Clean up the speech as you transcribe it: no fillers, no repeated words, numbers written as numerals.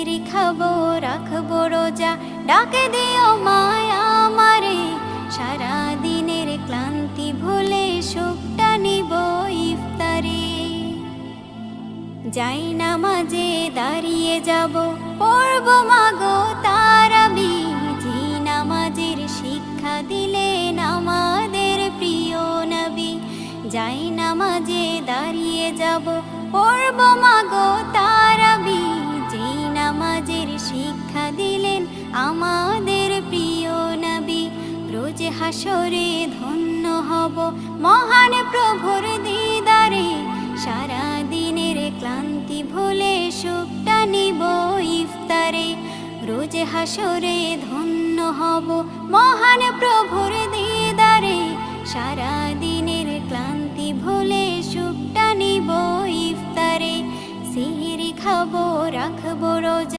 খাবো রাখবো রোজা, ডাকে দিও মায়া আমারে। সারা দিনের ক্লান্তি ভুলে সুখটা নিব ইফতারে। যাই নামাজে দাঁড়িয়ে যাব, পড়ব মাগো তারাবি। যে নামাজের শিক্ষা দিলেন আমাদের প্রিয় নবী। যাই নামাজে দাঁড়িয়ে যাব, পড়ব মাগো তারাবি। যে নামাজের শিক্ষা দিলেন আমাদের প্রিয় নবী। রোজ হাসরে ধন্য হব মহান প্রভুর দিদারে। সারা দিনের ক্লান্তি ভুলে সুখটা নিব ইফতারে। রোজ হাসরে ধন্য হব মহান প্রভুর দিদারে। সারা দিনের ক্লান্তি ভুলে সুখটা নিব ইফতারে। সিহরি খাবো রাখবো রোজা।